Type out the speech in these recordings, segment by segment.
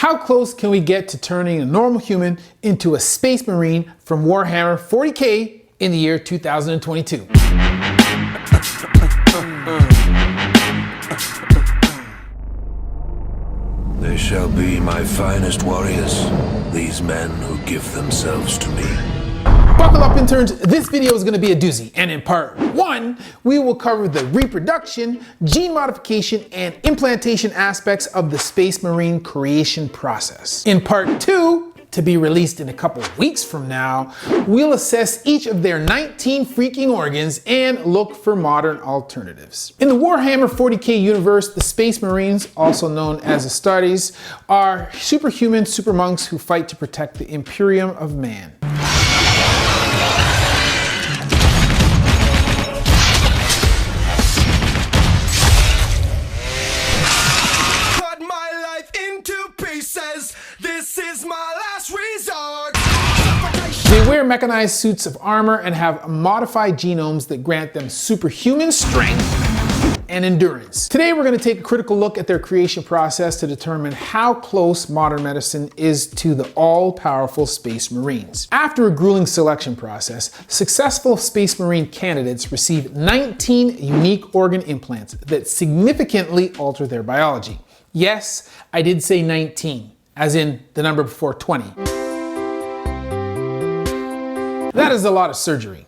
How close can we get to turning a normal human into a Space Marine from Warhammer 40k in the year 2022? They shall be my finest warriors, these men who give themselves to me. Buckle up, interns. This video is going to be a doozy, and in part 1, we will cover the reproduction, gene modification, and implantation aspects of the Space Marine creation process. In part 2, to be released in a couple of weeks from now, we'll assess each of their 19 freaking organs and look for modern alternatives. In the Warhammer 40k universe, the Space Marines, also known as Astartes, are superhuman super monks who fight to protect the Imperium of Man. This is my last resort. They wear mechanized suits of armor and have modified genomes that grant them superhuman strength and endurance. Today we're going to take a critical look at their creation process to determine how close modern medicine is to the all-powerful Space Marines. After a grueling selection process, successful Space Marine candidates receive 19 unique organ implants that significantly alter their biology. Yes, I did say 19. As in the number before 20. That is a lot of surgery.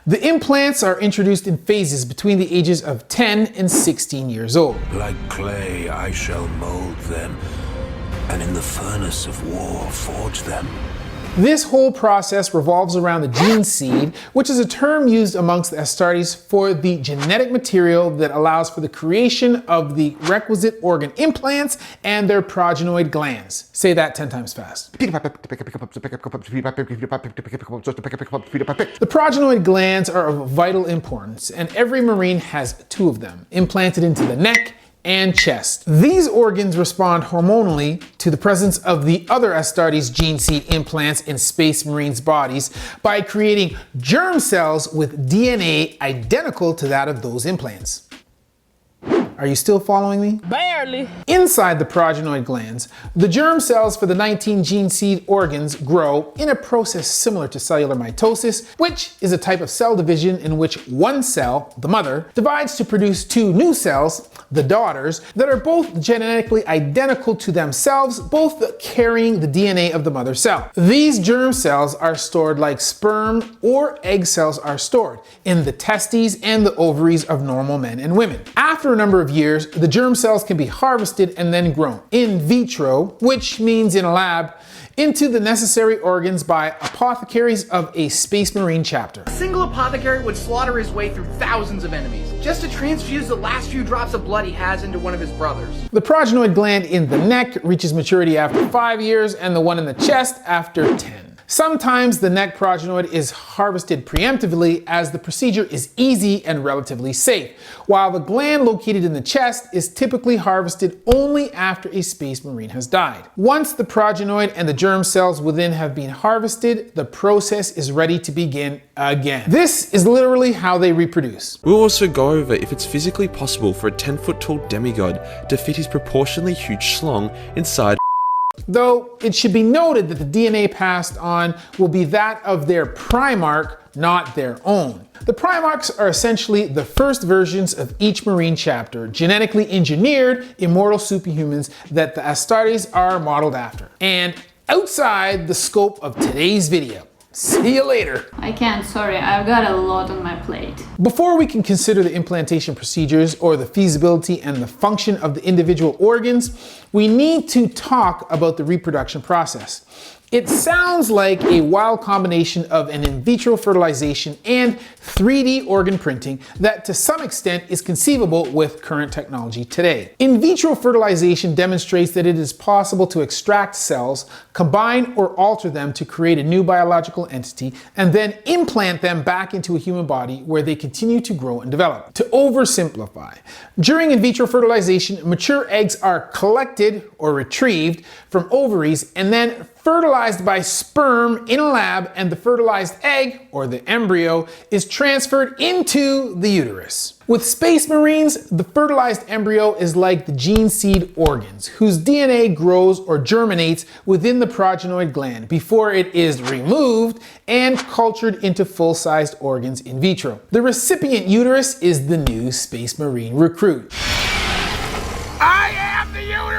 The implants are introduced in phases between the ages of 10 and 16 years old. Like clay I shall mold them, and in the furnace of war forge them. This whole process revolves around the gene seed, which is a term used amongst the Astartes for the genetic material that allows for the creation of the requisite organ implants and their progenoid glands. Say that 10 times fast. The progenoid glands are of vital importance, and every Marine has 2 of them, implanted into the neck and chest. These organs respond hormonally to the presence of the other Astartes gene seed implants in Space Marines' bodies by creating germ cells with DNA identical to that of those implants. Are you still following me? Barely. Inside the progenoid glands, the germ cells for the 19 gene seed organs grow in a process similar to cellular mitosis, which is a type of cell division in which one cell, the mother, divides to produce 2 new cells, the daughters, that are both genetically identical to themselves, both carrying the DNA of the mother cell. These germ cells are stored like sperm or egg cells are stored in the testes and the ovaries of normal men and women. After a number of years, the germ cells can be harvested and then grown in vitro, which means in a lab, into the necessary organs by apothecaries of a Space Marine chapter. A single apothecary would slaughter his way through thousands of enemies just to transfuse the last few drops of blood he has into one of his brothers. The progenoid gland in the neck reaches maturity after 5 years and the one in the chest after 10. Sometimes the neck progenoid is harvested preemptively as the procedure is easy and relatively safe, while the gland located in the chest is typically harvested only after a Space Marine has died. Once the progenoid and the germ cells within have been harvested, the process is ready to begin again. This is literally how they reproduce. We'll also go over if it's physically possible for a 10-foot tall demigod to fit his proportionally huge schlong inside. Though it should be noted that the DNA passed on will be that of their Primarch, not their own. The Primarchs are essentially the first versions of each Marine chapter, genetically engineered immortal superhumans that the Astartes are modeled after. And outside the scope of today's video. See you later. I can't, sorry, I've got a lot on my plate. Before we can consider the implantation procedures or the feasibility and the function of the individual organs, we need to talk about the reproduction process. It sounds like a wild combination of an in vitro fertilization and 3D organ printing that to some extent is conceivable with current technology today. In vitro fertilization demonstrates that it is possible to extract cells, combine or alter them to create a new biological entity, and then implant them back into a human body where they continue to grow and develop. To oversimplify, during in vitro fertilization, mature eggs are collected or retrieved from ovaries and then fertilized by sperm in a lab, and the fertilized egg, or the embryo, is transferred into the uterus. With Space Marines, the fertilized embryo is like the gene seed organs, whose DNA grows or germinates within the progenoid gland before it is removed and cultured into full-sized organs in vitro. The recipient uterus is the new Space Marine recruit. I am the uterus!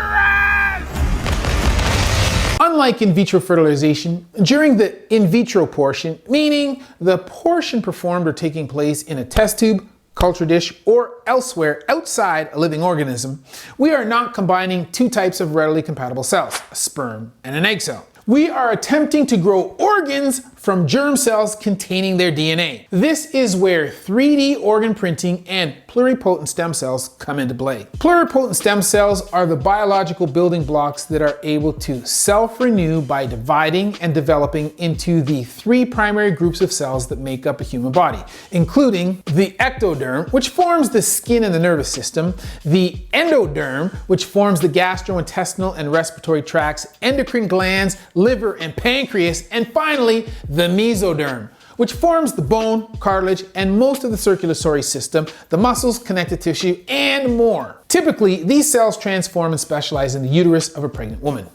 Unlike in vitro fertilization, during the in vitro portion, meaning the portion performed or taking place in a test tube, culture dish, or elsewhere outside a living organism, we are not combining two types of readily compatible cells, a sperm and an egg cell. We are attempting to grow organs from germ cells containing their DNA. This is where 3D organ printing and pluripotent stem cells come into play. Pluripotent stem cells are the biological building blocks that are able to self-renew by dividing and developing into the three primary groups of cells that make up a human body, including the ectoderm, which forms the skin and the nervous system, the endoderm, which forms the gastrointestinal and respiratory tracts, endocrine glands, liver and pancreas, and finally, the mesoderm, which forms the bone, cartilage, and most of the circulatory system, the muscles, connective tissue, and more. Typically, these cells transform and specialize in the uterus of a pregnant woman.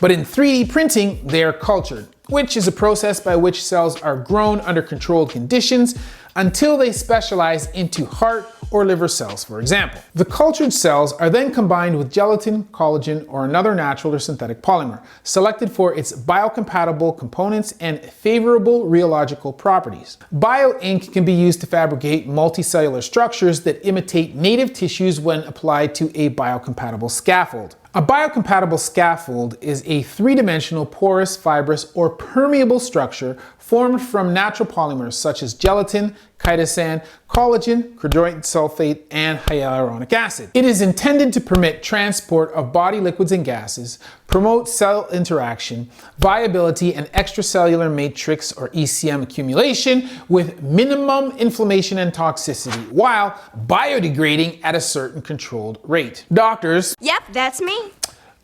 But in 3D printing, they are cultured, which is a process by which cells are grown under controlled conditions until they specialize into heart or liver cells, for example. The cultured cells are then combined with gelatin, collagen, or another natural or synthetic polymer, selected for its biocompatible components and favorable rheological properties. Bio-ink can be used to fabricate multicellular structures that imitate native tissues when applied to a biocompatible scaffold. A biocompatible scaffold is a three-dimensional porous, fibrous, or permeable structure formed from natural polymers such as gelatin, chitosan, collagen, chondroitin sulfate, and hyaluronic acid. It is intended to permit transport of body liquids and gases, promote cell interaction, viability, and extracellular matrix or ECM accumulation with minimum inflammation and toxicity, while biodegrading at a certain controlled rate. Doctors, yep, that's me,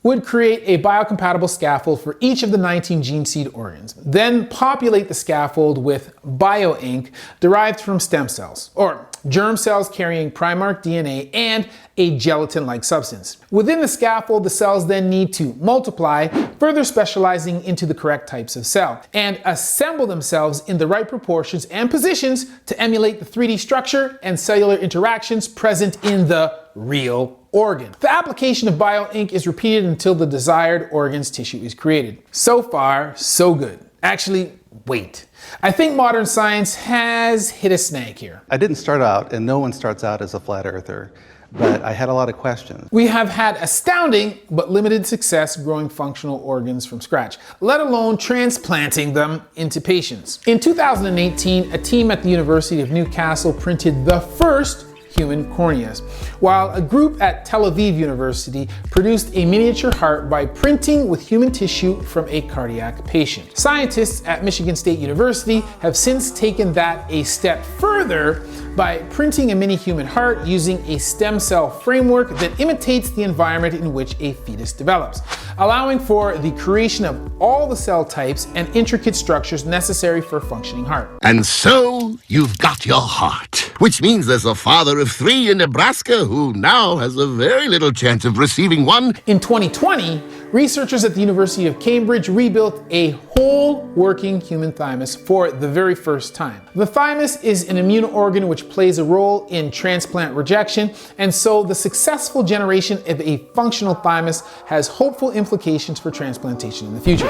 would create a biocompatible scaffold for each of the 19 gene seed organs, then populate the scaffold with bio-ink derived from stem cells, or germ cells carrying Primark DNA and a gelatin-like substance. Within the scaffold, the cells then need to multiply, further specializing into the correct types of cell, and assemble themselves in the right proportions and positions to emulate the 3D structure and cellular interactions present in the real organ. The application of bio-ink is repeated until the desired organ's tissue is created. So far, so good. Actually, wait. I think modern science has hit a snag here. I didn't start out, and no one starts out as a flat earther, but I had a lot of questions. We have had astounding but limited success growing functional organs from scratch, let alone transplanting them into patients. In 2018, a team at the University of Newcastle printed the first human corneas, while a group at Tel Aviv University produced a miniature heart by printing with human tissue from a cardiac patient. Scientists at Michigan State University have since taken that a step further by printing a mini human heart using a stem cell framework that imitates the environment in which a fetus develops, allowing for the creation of all the cell types and intricate structures necessary for a functioning heart. And so you've got your heart, which means there's a father of 3 in Nebraska who now has a very little chance of receiving one. In 2020, researchers at the University of Cambridge rebuilt a whole working human thymus for the very first time. The thymus is an immune organ which plays a role in transplant rejection, and so the successful generation of a functional thymus has hopeful implications for transplantation in the future.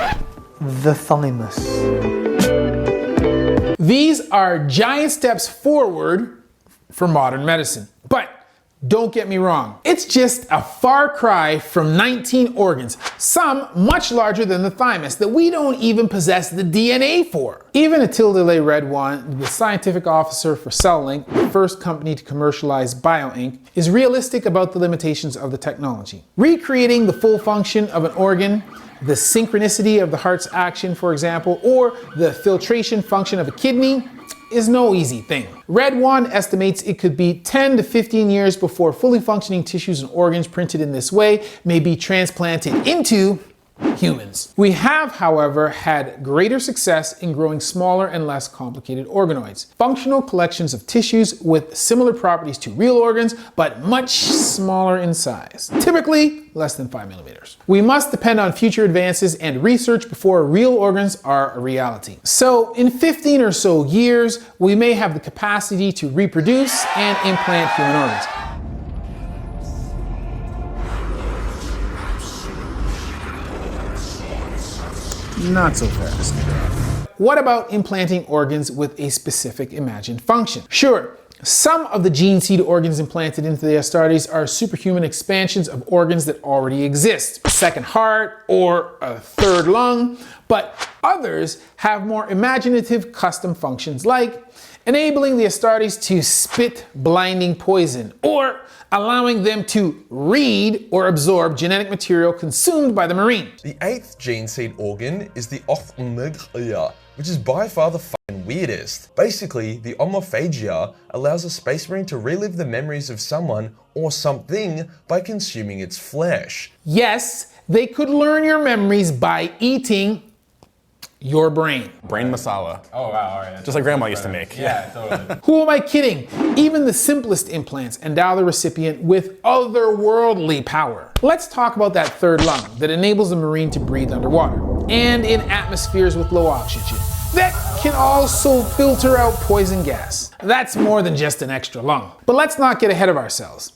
The thymus. These are giant steps forward for modern medicine. But don't get me wrong, it's just a far cry from 19 organs, some much larger than the thymus, that we don't even possess the DNA for. Even Atilde Redwan, the scientific officer for CellLink, the first company to commercialize bio-ink, is realistic about the limitations of the technology. Recreating the full function of an organ, the synchronicity of the heart's action, for example, or the filtration function of a kidney, is no easy thing. Redwan estimates it could be 10 to 15 years before fully functioning tissues and organs printed in this way may be transplanted into humans. We have, however, had greater success in growing smaller and less complicated organoids, functional collections of tissues with similar properties to real organs, but much smaller in size, typically less than 5 millimeters. We must depend on future advances and research before real organs are a reality. So in 15 or so years, we may have the capacity to reproduce and implant human organs. Not so fast. What about implanting organs with a specific imagined function? Sure, some of the gene seed organs implanted into the Astartes are superhuman expansions of organs that already exist, a second heart or a third lung, but others have more imaginative custom functions like enabling the Astartes to spit blinding poison, or allowing them to read or absorb genetic material consumed by the Marine. The 8th gene seed organ is the orthopedic, which is by far the fucking weirdest. Basically, the omophagia allows a Space Marine to relive the memories of someone or something by consuming its flesh. Yes, they could learn your memories by eating your brain. Brain masala. Oh wow, alright. Just like grandma used to make. Yeah, totally. Who am I kidding? Even the simplest implants endow the recipient with otherworldly power. Let's talk about that third lung that enables the Marine to breathe underwater and in atmospheres with low oxygen. That can also filter out poison gas. That's more than just an extra lung. But let's not get ahead of ourselves.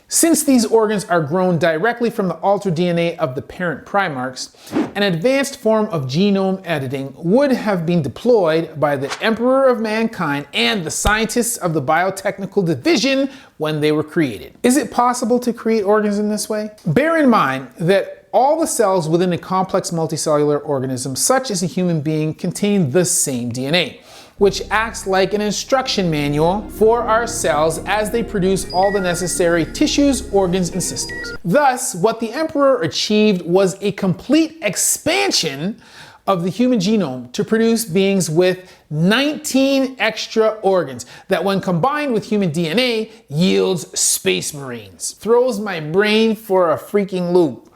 Since these organs are grown directly from the altered DNA of the parent primarchs, an advanced form of genome editing would have been deployed by the Emperor of Mankind and the scientists of the Biotechnical Division when they were created. Is it possible to create organs in this way? Bear in mind that all the cells within a complex multicellular organism, such as a human being, contain the same DNA, which acts like an instruction manual for our cells as they produce all the necessary tissues, organs, and systems. Thus, what the Emperor achieved was a complete expansion of the human genome to produce beings with 19 extra organs that, when combined with human DNA, yields Space Marines. Throws my brain for a freaking loop.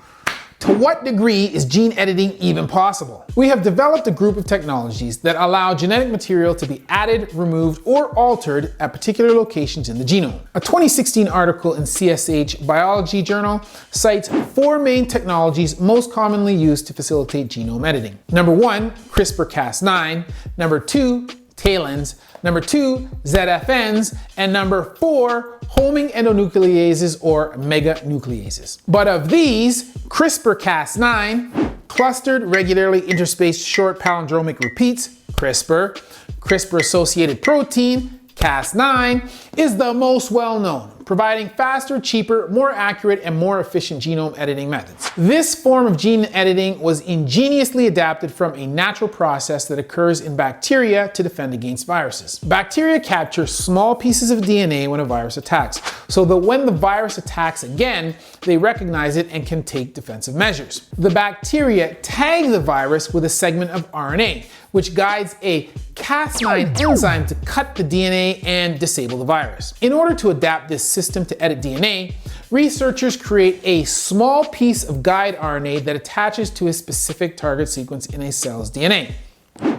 To what degree is gene editing even possible? We have developed a group of technologies that allow genetic material to be added, removed, or altered at particular locations in the genome. A 2016 article in CSH Biology journal cites 4 main technologies most commonly used to facilitate genome editing. Number 1, CRISPR-Cas9. Number 2, TALENs. Number 2, ZFNs. And number 4, homing endonucleases or meganucleases. But of these, CRISPR-Cas9, clustered regularly interspaced short palindromic repeats, CRISPR, CRISPR-associated protein, Cas9, is the most well-known, providing faster, cheaper, more accurate, and more efficient genome editing methods. This form of gene editing was ingeniously adapted from a natural process that occurs in bacteria to defend against viruses. Bacteria capture small pieces of DNA when a virus attacks, so that when the virus attacks again, they recognize it and can take defensive measures. The bacteria tag the virus with a segment of RNA, which guides a Cas9 enzyme to cut the DNA and disable the virus. In order to adapt this system to edit DNA, researchers create a small piece of guide RNA that attaches to a specific target sequence in a cell's DNA.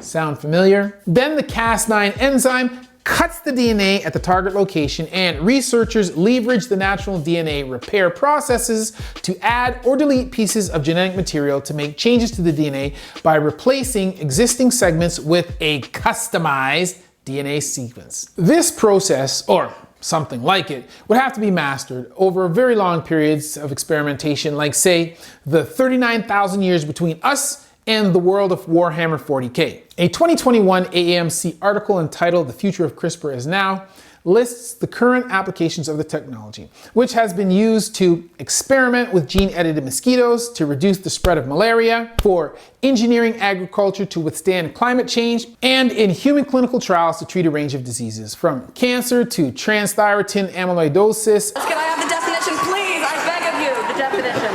Sound familiar? Then the Cas9 enzyme cuts the DNA at the target location, and researchers leverage the natural DNA repair processes to add or delete pieces of genetic material to make changes to the DNA by replacing existing segments with a customized DNA sequence. This process, or something like it, would have to be mastered over very long periods of experimentation, like say the 39,000 years between us and the world of Warhammer 40k. A 2021 AAMC article entitled "The Future of CRISPR Is Now" lists the current applications of the technology, which has been used to experiment with gene-edited mosquitoes to reduce the spread of malaria, for engineering agriculture to withstand climate change, and in human clinical trials to treat a range of diseases, from cancer to transthyretin amyloidosis. Can I have the definition, please? I beg of you, the definition.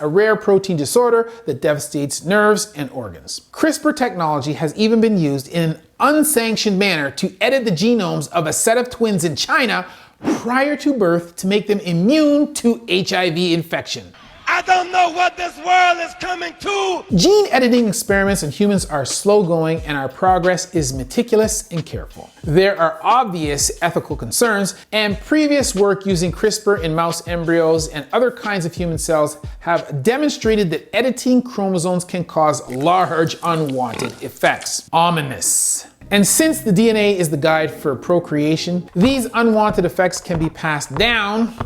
A rare protein disorder that devastates nerves and organs. CRISPR technology has even been used in an unsanctioned manner to edit the genomes of a set of twins in China prior to birth to make them immune to HIV infection. I don't know what this world is coming to. Gene editing experiments in humans are slow-going and our progress is meticulous and careful. There are obvious ethical concerns, and previous work using CRISPR in mouse embryos and other kinds of human cells have demonstrated that editing chromosomes can cause large unwanted effects. Ominous. And since the DNA is the guide for procreation, these unwanted effects can be passed down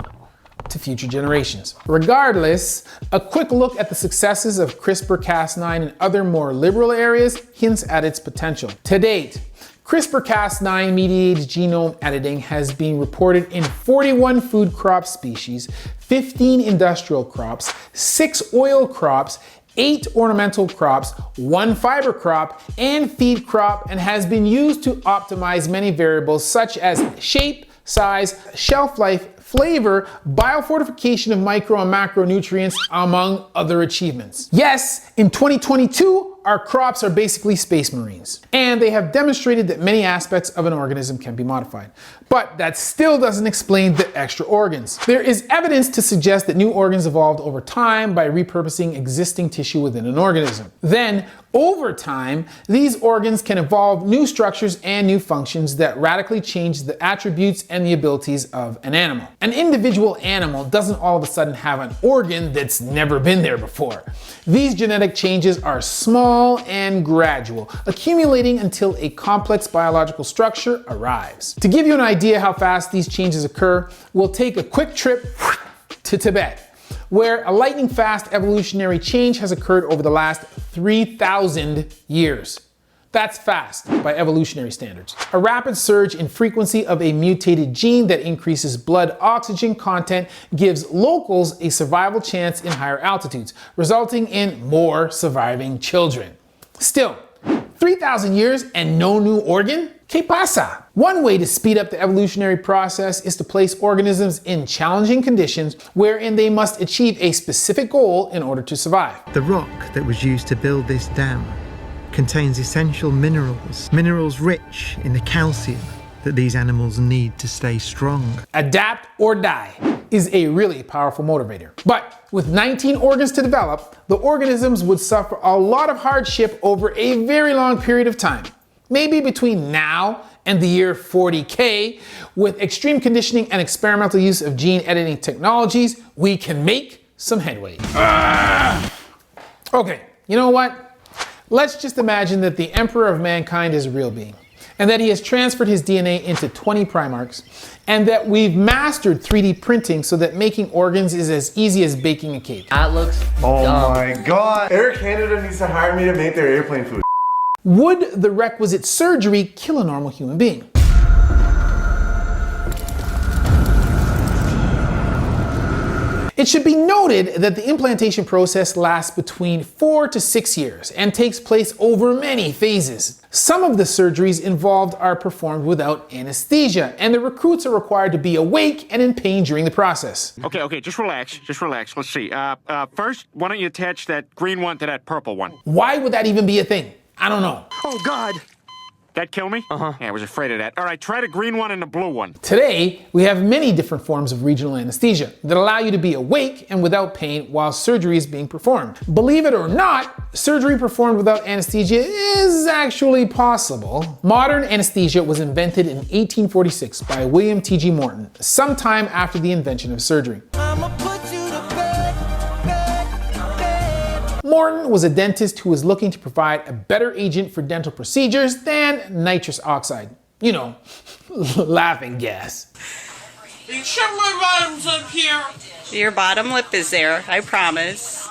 to future generations. Regardless, a quick look at the successes of CRISPR-Cas9 in other more liberal areas hints at its potential. To date, CRISPR-Cas9 mediated genome editing has been reported in 41 food crop species, 15 industrial crops, 6 oil crops, 8 ornamental crops, 1 fiber crop, and feed crop, and has been used to optimize many variables such as shape, size, shelf life, flavor, biofortification of micro and macronutrients, among other achievements. Yes, in 2022, our crops are basically Space Marines, and they have demonstrated that many aspects of an organism can be modified. But that still doesn't explain the extra organs. There is evidence to suggest that new organs evolved over time by repurposing existing tissue within an organism. Then, over time, these organs can evolve new structures and new functions that radically change the attributes and the abilities of an animal. An individual animal doesn't all of a sudden have an organ that's never been there before. These genetic changes are small and gradual, accumulating until a complex biological structure arrives. To give you an idea how fast these changes occur, we'll take a quick trip to Tibet, where a lightning fast evolutionary change has occurred over the last 3,000 years. That's fast by evolutionary standards. A rapid surge in frequency of a mutated gene that increases blood oxygen content gives locals a survival chance in higher altitudes, resulting in more surviving children. Still, 3,000 years and no new organ? ¿Qué pasa? One way to speed up the evolutionary process is to place organisms in challenging conditions wherein they must achieve a specific goal in order to survive. The rock that was used to build this dam contains essential minerals rich in the calcium that these animals need to stay strong. Adapt or die is a really powerful motivator. But with 19 organs to develop, the organisms would suffer a lot of hardship over a very long period of time. Maybe between now and the year 40k, with extreme conditioning and experimental use of gene editing technologies, we can make some headway. Okay, you know what? Let's just imagine that the Emperor of Mankind is a real being, and that he has transferred his DNA into 20 Primarchs, and that we've mastered 3D printing so that making organs is as easy as baking a cake. That looks Oh dumb. my god! Air Canada needs to hire me to make their airplane food. Would the requisite surgery kill a normal human being? It should be noted that the implantation process lasts between 4 to 6 years and takes place over many phases. Some of the surgeries involved are performed without anesthesia, and the recruits are required to be awake and in pain during the process. Okay, just relax. Let's see. First, why don't you attach that green one to that purple one? Why would that even be a thing? I don't know. Oh, God. That kill me? Yeah, I was afraid of that. All right, try the green one and the blue one. Today, we have many different forms of regional anesthesia that allow you to be awake and without pain while surgery is being performed. Believe it or not, surgery performed without anesthesia is actually possible. Modern anesthesia was invented in 1846 by William T.G. Morton, sometime after the invention of surgery. Morton was a dentist who was looking to provide a better agent for dental procedures than nitrous oxide. You know, laughing gas. You sure my bottom's up here? Your bottom lip is there, I promise.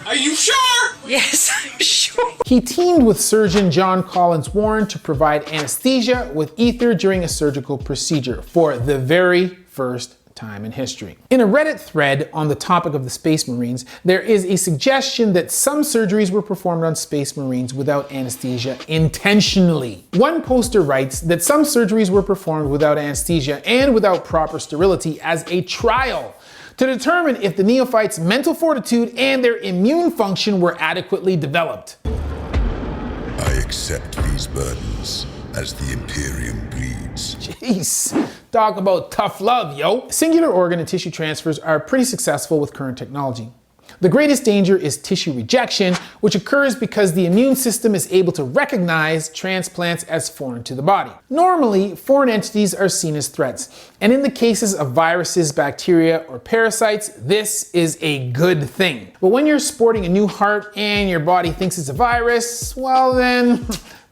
Are you sure? Yes, I'm sure. He teamed with surgeon John Collins Warren to provide anesthesia with ether during a surgical procedure for the very first time in history. In a Reddit thread on the topic of the Space Marines, there is a suggestion that some surgeries were performed on Space Marines without anesthesia intentionally. One poster writes that some surgeries were performed without anesthesia and without proper sterility as a trial to determine if the neophytes' mental fortitude and their immune function were adequately developed. I accept these burdens as the Imperium bleeds. Jeez, talk about tough love, yo. Singular organ and tissue transfers are pretty successful with current technology. The greatest danger is tissue rejection, which occurs because the immune system is able to recognize transplants as foreign to the body. Normally, foreign entities are seen as threats, and in the cases of viruses, bacteria, or parasites, this is a good thing. But when you're sporting a new heart and your body thinks it's a virus, well then,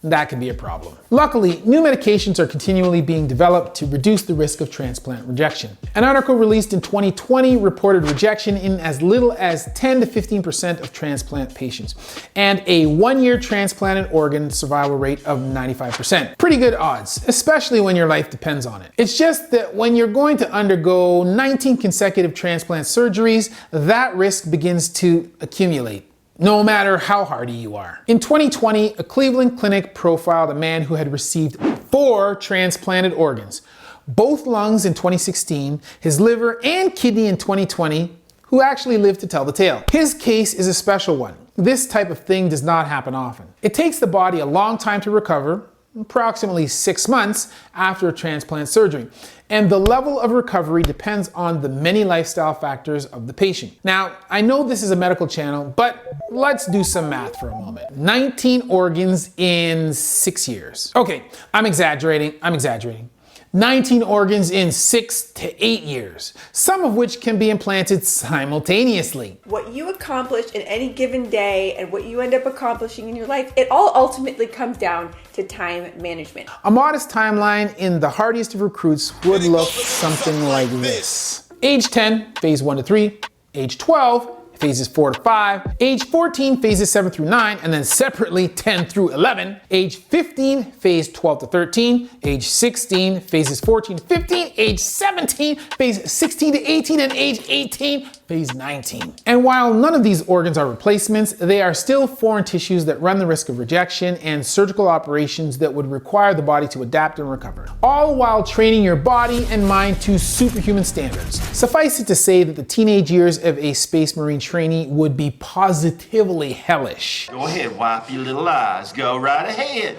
that can be a problem. Luckily, new medications are continually being developed to reduce the risk of transplant rejection. An article released in 2020 reported rejection in as little as 10 to 15% of transplant patients, and a 1-year transplanted organ survival rate of 95%. Pretty good odds, especially when your life depends on it. It's just that when you're going to undergo 19 consecutive transplant surgeries, that risk begins to accumulate, no matter how hardy you are. In 2020, a Cleveland clinic profiled a man who had received 4 transplanted organs, both lungs in 2016, his liver and kidney in 2020, who actually lived to tell the tale. His case is a special one. This type of thing does not happen often. It takes the body a long time to recover, approximately 6 months after a transplant surgery, and the level of recovery depends on the many lifestyle factors of the patient. Now, I know this is a medical channel, but let's do some math for a moment. 19 organs in 6 years. Okay, I'm exaggerating. 19 organs in 6 to 8 years, some of which can be implanted simultaneously. What you accomplish in any given day and what you end up accomplishing in your life, it all ultimately comes down to time management. A modest timeline in the hardiest of recruits would look something like this. Age 10, phase 1 to 3. Age 12, phases 4 to 5, age 14, phases 7 through 9, and then separately 10 through 11, age 15, phase 12 to 13, age 16, phases 14 to 15, age 17, phase 16 to 18, and age 18, phase 19. And while none of these organs are replacements, they are still foreign tissues that run the risk of rejection and surgical operations that would require the body to adapt and recover, all while training your body and mind to superhuman standards. Suffice it to say that the teenage years of a Space Marine trainee would be positively hellish. Go ahead, wipe your little eyes. Go right ahead.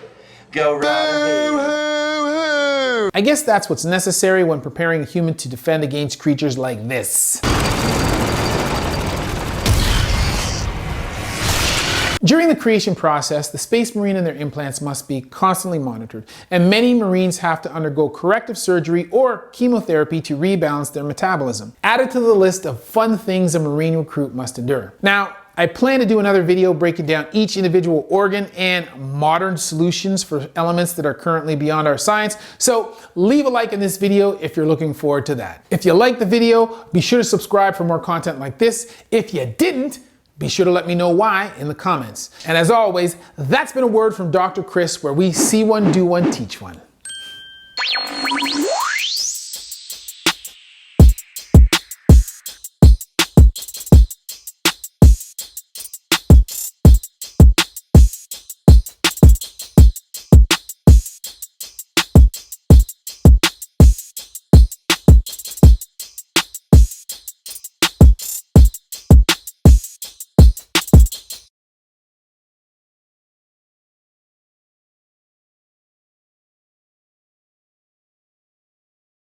Go right ahead. I guess that's what's necessary when preparing a human to defend against creatures like this. During the creation process, the Space Marine and their implants must be constantly monitored, and many Marines have to undergo corrective surgery or chemotherapy to rebalance their metabolism, added to the list of fun things a Marine recruit must endure. Now, I plan to do another video breaking down each individual organ and modern solutions for elements that are currently beyond our science, so leave a like in this video if you're looking forward to that. If you liked the video, be sure to subscribe for more content like this. If you didn't, be sure to let me know why in the comments. And as always, that's been a word from Dr. Chris, where we see one, do one, teach one.